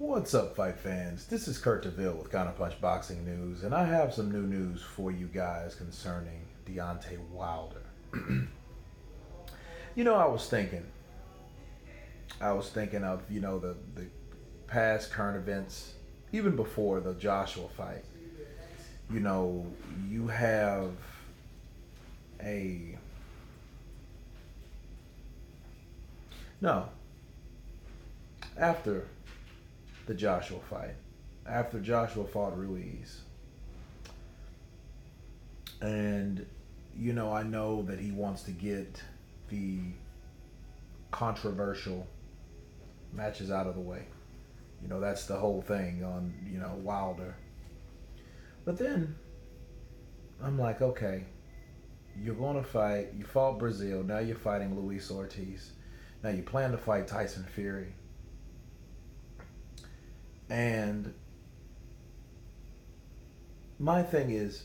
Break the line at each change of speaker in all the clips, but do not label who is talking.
What's up, fight fans? This is Kurt DeVille with Counterpunch Boxing News, and I have some new news for you guys concerning Deontay Wilder. I was thinking of, the past current events, even before the Joshua fight. You have a... No. After the Joshua fight, after Joshua fought Ruiz. And, I know that he wants to get the controversial matches out of the way. That's the whole thing on, Wilder. But then I'm like, okay, you're going to fight. You fought Brazil. Now you're fighting Luis Ortiz. Now you plan to fight Tyson Fury. And my thing is,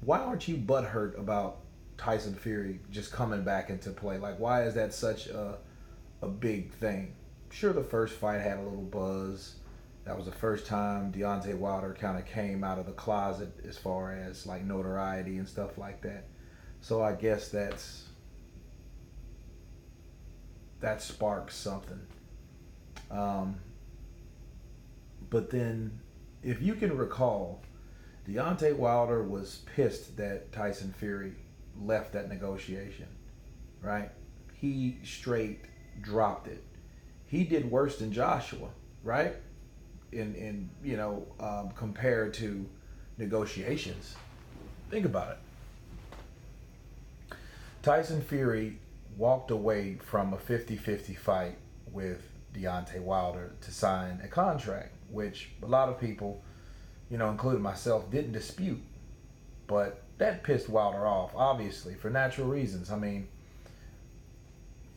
why aren't you butthurt about Tyson Fury just coming back into play? Like, why is that such a big thing? Sure, the first fight had a little buzz. That was the first time Deontay Wilder kind of came out of the closet as far as like notoriety and stuff like that. So I guess that sparks something. But then, if you can recall, Deontay Wilder was pissed that Tyson Fury left that negotiation, right? He straight dropped it. He did worse than Joshua, right? Compared to negotiations. Think about it. Tyson Fury walked away from a 50-50 fight with Deontay Wilder to sign a contract, which a lot of people, including myself, didn't dispute. But that pissed Wilder off, obviously, for natural reasons. I mean,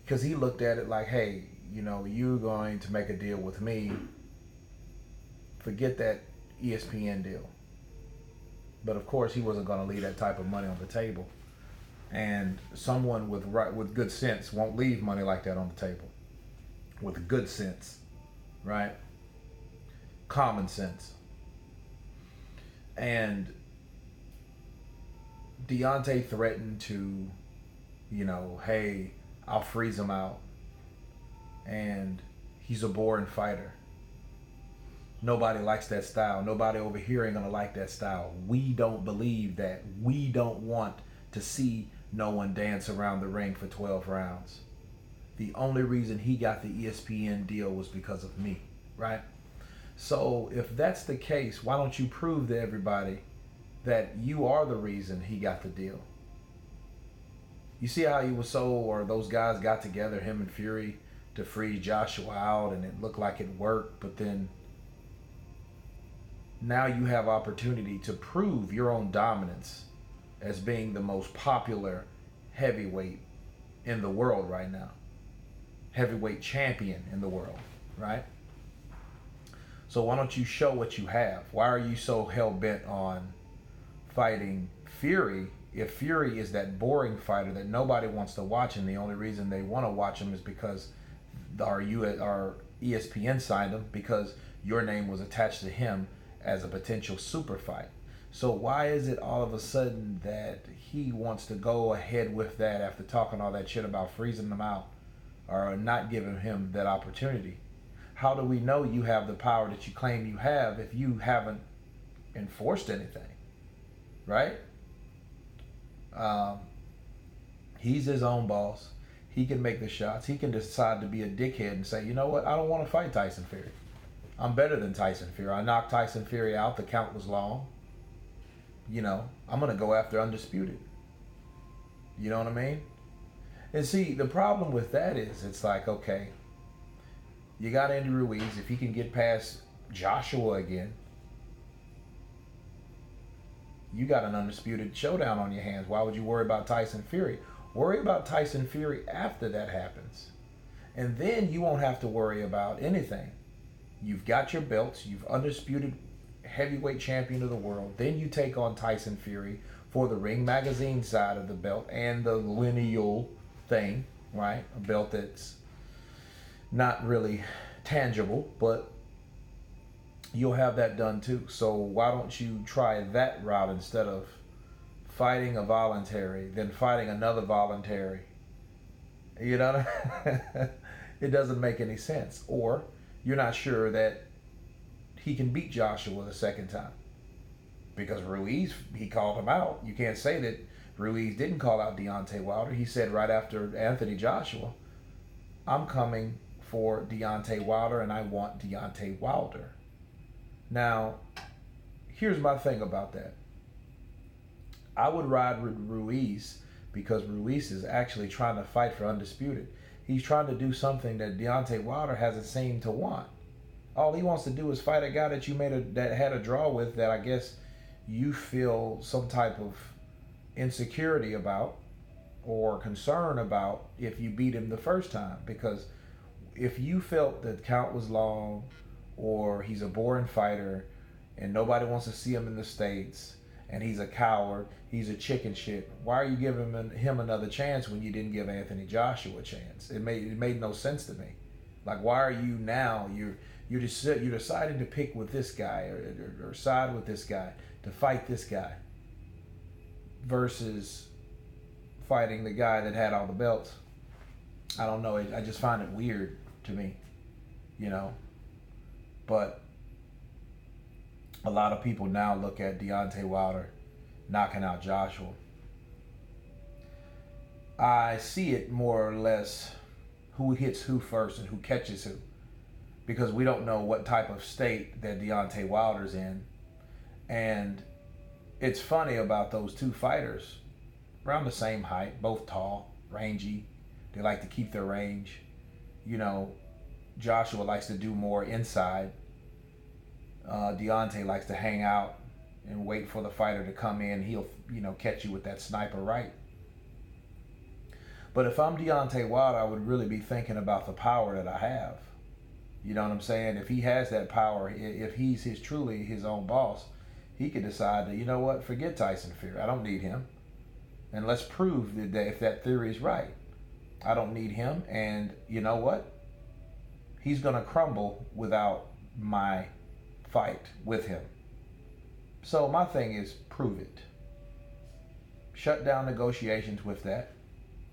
because he looked at it like, hey, you're going to make a deal with me. Forget that ESPN deal. But of course, he wasn't going to leave that type of money on the table. And someone with good sense won't leave money like that on the table. With good sense, right? Common sense. And Deontay threatened to, hey, I'll freeze him out. And he's a boring fighter. Nobody likes that style. Nobody over here ain't gonna like that style. We don't believe that. We don't want to see no one dance around the ring for 12 rounds. The only reason he got the ESPN deal was because of me, right? So if that's the case, why don't you prove to everybody that you are the reason he got the deal? You see how those guys got together, him and Fury, to free Joshua out, and it looked like it worked, but then now you have opportunity to prove your own dominance as being the most popular heavyweight in the world right now. Heavyweight champion in the world, right? So why don't you show what you have? Why are you so hell-bent on fighting Fury if Fury is that boring fighter that nobody wants to watch, and the only reason they want to watch him is because our ESPN signed him because your name was attached to him as a potential super fight? So why is it all of a sudden that he wants to go ahead with that after talking all that shit about freezing them out or not giving him that opportunity? How do we know you have the power that you claim you have if you haven't enforced anything, right? He's his own boss. He can make the shots. He can decide to be a dickhead and say, you know what, I don't want to fight Tyson Fury. I'm better than Tyson Fury. I knocked Tyson Fury out. The count was long. I'm going to go after undisputed. You know what I mean? And see, the problem with that is, it's like, okay, you got Andy Ruiz. If he can get past Joshua again, you got an undisputed showdown on your hands. Why would you worry about Tyson Fury? Worry about Tyson Fury after that happens. And then you won't have to worry about anything. You've got your belts. You've undisputed heavyweight champion of the world. Then you take on Tyson Fury for the Ring Magazine side of the belt and the lineal thing, right? A belt that's not really tangible, but you'll have that done too. So why don't you try that route instead of fighting a voluntary, then fighting another voluntary? You know, it doesn't make any sense. Or you're not sure that he can beat Joshua the second time because Ruiz, he called him out. You can't say that Ruiz didn't call out Deontay Wilder. He said right after Anthony Joshua, I'm coming for Deontay Wilder and I want Deontay Wilder. Now, here's my thing about that. I would ride with Ruiz because Ruiz is actually trying to fight for undisputed. He's trying to do something that Deontay Wilder hasn't seemed to want. All he wants to do is fight a guy that that had a draw with, that I guess you feel some type of insecurity about or concern about if you beat him the first time. Because if you felt the count was long or he's a boring fighter and nobody wants to see him in the States and he's a coward, he's a chicken shit, why are you giving him another chance when you didn't give Anthony Joshua a chance? It made no sense to me. Like, why are you now, you're deciding to pick with this guy or side with this guy to fight this guy versus fighting the guy that had all the belts? I don't know. I just find it weird to me, you know. But a lot of people now look at Deontay Wilder knocking out Joshua. I see it more or less who hits who first and who catches who, because we don't know what type of state that Deontay Wilder's in. And it's funny about those two fighters, around the same height, both tall, rangy. They like to keep their range. You know, Joshua likes to do more inside. Deontay likes to hang out and wait for the fighter to come in. He'll, catch you with that sniper right. But if I'm Deontay Wilder, I would really be thinking about the power that I have. You know what I'm saying? If he has that power, if he's truly his own boss, he could decide that, you know what, forget Tyson Fury. I don't need him. And let's prove that if that theory is right. I don't need him. And you know what? He's going to crumble without my fight with him. So my thing is, prove it. Shut down negotiations with that.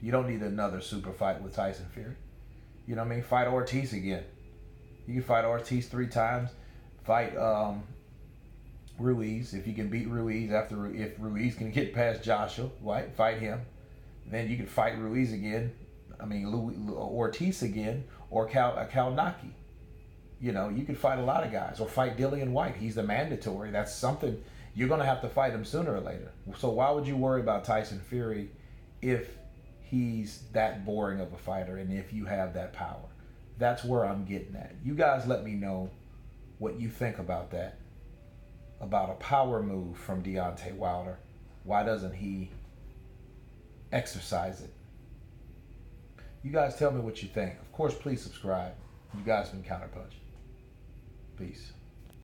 You don't need another super fight with Tyson Fury. You know what I mean? Fight Ortiz again. You can fight Ortiz 3 times. Fight Ruiz. If you can beat Ruiz if Ruiz can get past Joshua, right? Fight him. Then you can fight Ruiz again. Ortiz again, or Kalnaki. You know, you could fight a lot of guys, or fight Dillian White. He's the mandatory. That's something you're going to have to fight him sooner or later. So why would you worry about Tyson Fury if he's that boring of a fighter and if you have that power? That's where I'm getting at. You guys let me know what you think about that, about a power move from Deontay Wilder. Why doesn't he exercise it? You guys tell me what you think. Of course, please subscribe. You guys been Counterpunch. Peace.